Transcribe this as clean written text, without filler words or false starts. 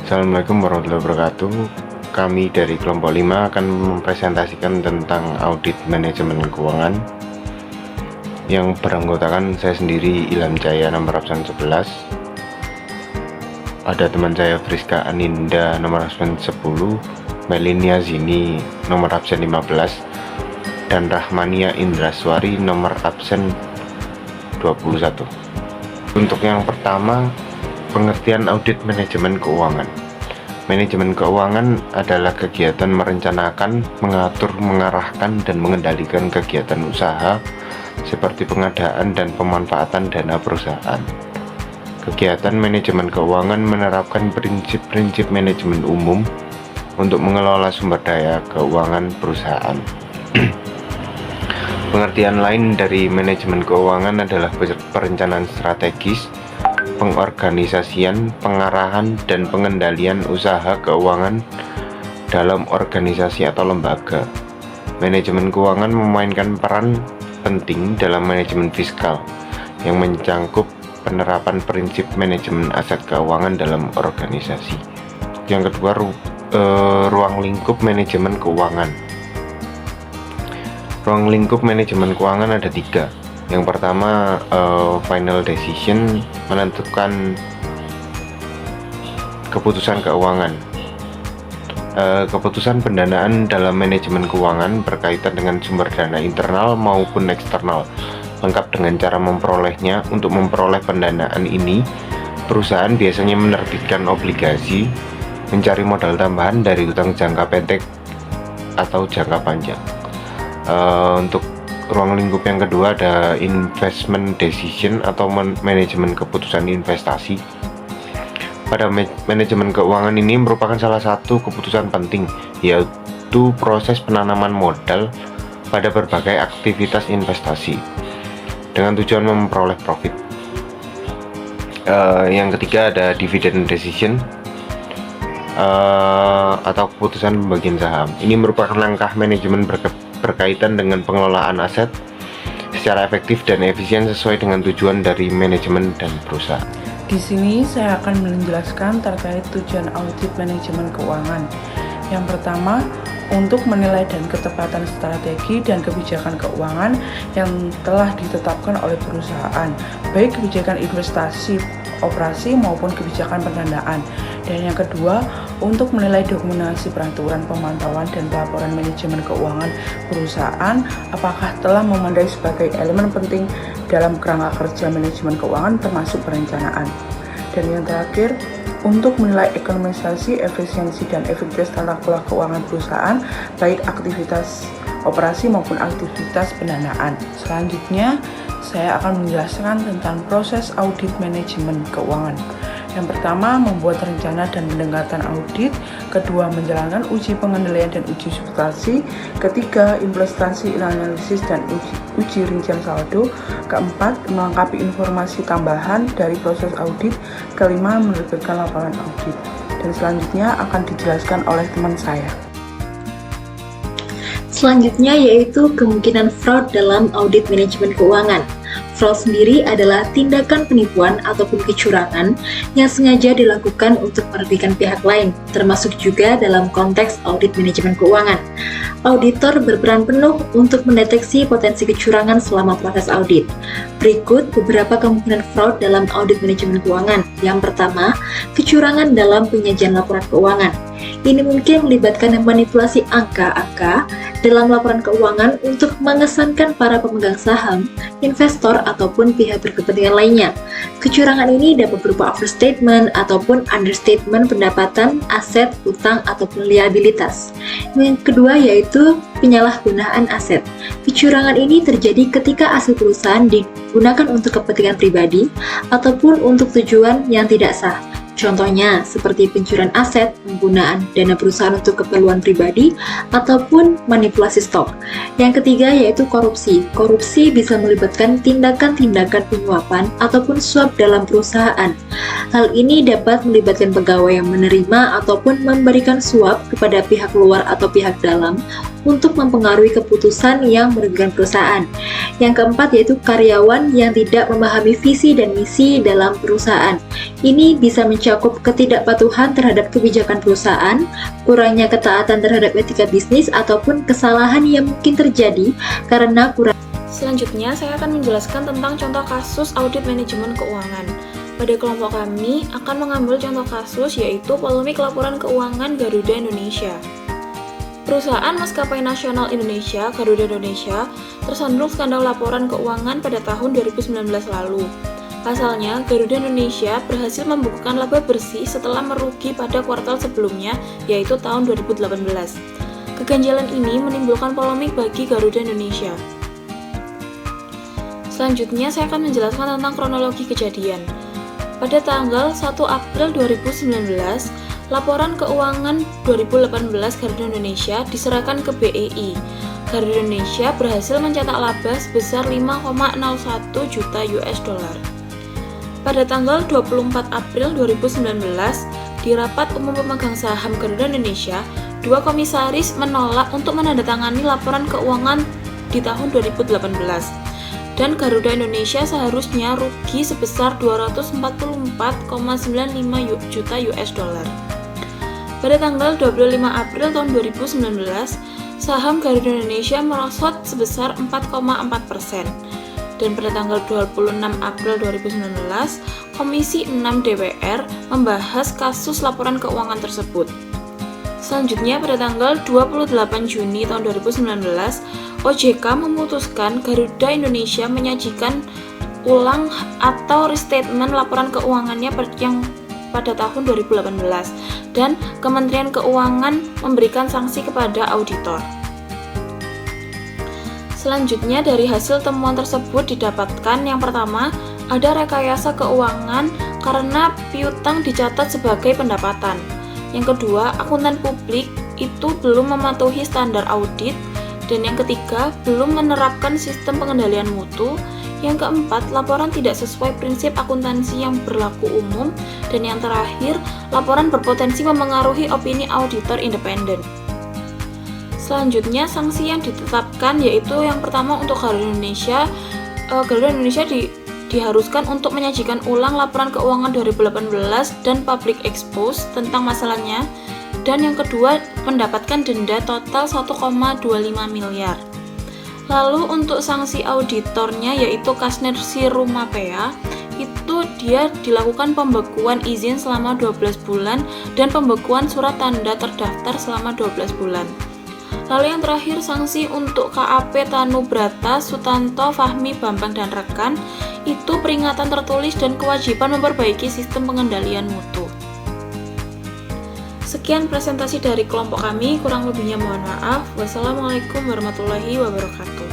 Assalamualaikum warahmatullahi wabarakatuh. Kami dari kelompok 5 akan mempresentasikan tentang audit manajemen keuangan yang beranggotakan saya sendiri, Ilham Jaya, nomor absen 11. Ada teman saya, Friska Aninda, nomor absen 10, Melinia Zini, nomor absen 15, dan Rahmania Indraswari, nomor absen 21. Untuk yang pertama, pengertian audit manajemen keuangan. Manajemen keuangan adalah kegiatan merencanakan, mengatur, mengarahkan, dan mengendalikan kegiatan usaha seperti pengadaan dan pemanfaatan dana perusahaan. Kegiatan manajemen keuangan menerapkan prinsip-prinsip manajemen umum untuk mengelola sumber daya keuangan perusahaan. Pengertian lain dari manajemen keuangan adalah perencanaan strategis, pengorganisasian, pengarahan, dan pengendalian usaha keuangan dalam organisasi atau lembaga. Manajemen keuangan memainkan peran penting dalam manajemen fiskal yang mencangkup penerapan prinsip manajemen aset keuangan dalam organisasi. Yang kedua, ruang lingkup manajemen keuangan. Ruang lingkup manajemen keuangan ada 3. Yang pertama, final decision, menentukan keputusan keuangan. Keputusan pendanaan dalam manajemen keuangan berkaitan dengan sumber dana internal maupun eksternal, lengkap dengan cara memperolehnya. Untuk memperoleh pendanaan ini, perusahaan biasanya menerbitkan obligasi, mencari modal tambahan dari utang jangka pendek atau jangka panjang. Untuk ruang lingkup yang kedua ada investment decision atau manajemen keputusan investasi. Pada manajemen keuangan ini merupakan salah satu keputusan penting, yaitu proses penanaman modal pada berbagai aktivitas investasi dengan tujuan memperoleh profit. Yang ketiga ada dividend decision atau keputusan pembagian saham. Ini merupakan langkah manajemen berkaitan dengan pengelolaan aset secara efektif dan efisien sesuai dengan tujuan dari manajemen dan perusahaan. Di sini saya akan menjelaskan terkait tujuan audit manajemen keuangan. Yang pertama, untuk menilai dan ketepatan strategi dan kebijakan keuangan yang telah ditetapkan oleh perusahaan, baik kebijakan investasi, operasi maupun kebijakan pendanaan. Dan yang kedua, untuk menilai dokumentasi peraturan pemantauan dan pelaporan manajemen keuangan perusahaan apakah telah memadai sebagai elemen penting dalam kerangka kerja manajemen keuangan termasuk perencanaan. Dan yang terakhir, untuk menilai ekonomisasi, efisiensi, dan efektivitas tata kelola keuangan perusahaan baik aktivitas operasi maupun aktivitas pendanaan. Selanjutnya, saya akan menjelaskan tentang proses audit manajemen keuangan. Yang pertama, membuat rencana dan pendekatan audit. Kedua, menjalankan uji pengendalian dan uji substansi. Ketiga, implementasi analisis dan uji rincian saldo. Keempat, melengkapi informasi tambahan dari proses audit. Kelima, menerbitkan laporan audit. Dan selanjutnya akan dijelaskan oleh teman saya. Selanjutnya yaitu kemungkinan fraud dalam audit manajemen keuangan. Fraud sendiri adalah tindakan penipuan ataupun kecurangan yang sengaja dilakukan untuk merugikan pihak lain, termasuk juga dalam konteks audit manajemen keuangan. Auditor berperan penuh untuk mendeteksi potensi kecurangan selama proses audit. Berikut beberapa kemungkinan fraud dalam audit manajemen keuangan. Yang pertama, kecurangan dalam penyajian laporan keuangan. Ini mungkin melibatkan manipulasi angka-angka dalam laporan keuangan untuk mengesankan para pemegang saham, investor, ataupun pihak berkepentingan lainnya. Kecurangan ini dapat berupa overstatement ataupun understatement pendapatan, aset, utang, ataupun liabilitas. Yang kedua yaitu penyalahgunaan aset. Kecurangan ini terjadi ketika aset perusahaan digunakan untuk kepentingan pribadi ataupun untuk tujuan yang tidak sah. Contohnya seperti pencurian aset, penggunaan dana perusahaan untuk keperluan pribadi, ataupun manipulasi stok. Yang ketiga yaitu korupsi. Korupsi bisa melibatkan tindakan-tindakan penyuapan ataupun suap dalam perusahaan. Hal ini dapat melibatkan pegawai yang menerima ataupun memberikan suap kepada pihak luar atau pihak dalam untuk mempengaruhi keputusan yang merugikan perusahaan. Yang keempat yaitu karyawan yang tidak memahami visi dan misi dalam perusahaan. Ini bisa mencakup ketidakpatuhan terhadap kebijakan perusahaan, kurangnya ketaatan terhadap etika bisnis, ataupun kesalahan yang mungkin terjadi karena kurang. Selanjutnya, saya akan menjelaskan tentang contoh kasus audit manajemen keuangan. Pada kelompok kami akan mengambil contoh kasus yaitu polemik laporan keuangan Garuda Indonesia. Perusahaan maskapai nasional Indonesia, Garuda Indonesia, tersandung skandal laporan keuangan pada tahun 2019 lalu. Pasalnya, Garuda Indonesia berhasil membukukan laba bersih setelah merugi pada kuartal sebelumnya, yaitu tahun 2018. Keganjalan ini menimbulkan polemik bagi Garuda Indonesia. Selanjutnya, saya akan menjelaskan tentang kronologi kejadian. Pada tanggal 1 April 2019, laporan keuangan 2018 Garuda Indonesia diserahkan ke BEI. Garuda Indonesia berhasil mencetak laba sebesar 5,01 juta US dollar. Pada tanggal 24 April 2019, di rapat umum pemegang saham Garuda Indonesia, dua komisaris menolak untuk menandatangani laporan keuangan di tahun 2018. Dan Garuda Indonesia seharusnya rugi sebesar 244,95 juta US dollar. Pada tanggal 25 April tahun 2019, saham Garuda Indonesia merosot sebesar 4,4%. Dan pada tanggal 26 April 2019, Komisi 6 DPR membahas kasus laporan keuangan tersebut. Selanjutnya, pada tanggal 28 Juni tahun 2019, OJK memutuskan Garuda Indonesia menyajikan ulang atau restatement laporan keuangannya yang pada tahun 2018 dan Kementerian Keuangan memberikan sanksi kepada auditor. Selanjutnya, dari hasil temuan tersebut didapatkan yang pertama, ada rekayasa keuangan karena piutang dicatat sebagai pendapatan. Yang kedua, akuntan publik itu belum mematuhi standar audit. Dan yang ketiga, belum menerapkan sistem pengendalian mutu. Yang keempat, laporan tidak sesuai prinsip akuntansi yang berlaku umum. Dan yang terakhir, laporan berpotensi memengaruhi opini auditor independen. Selanjutnya, sanksi yang ditetapkan yaitu yang pertama untuk Garuda Indonesia. Garuda Indonesia diharuskan untuk menyajikan ulang laporan keuangan 2018 dan public expose tentang masalahnya. Dan yang kedua, mendapatkan denda total 1,25 miliar. Lalu untuk sanksi auditornya yaitu Kasner Sirumapea, itu dia dilakukan pembekuan izin selama 12 bulan dan pembekuan surat tanda terdaftar selama 12 bulan. Lalu yang terakhir, sanksi untuk KAP Tanubrata, Sutanto, Fahmi, Bambang, dan rekan, itu peringatan tertulis dan kewajiban memperbaiki sistem pengendalian mutu. Sekian presentasi dari kelompok kami, kurang lebihnya mohon maaf. Wassalamualaikum warahmatullahi wabarakatuh.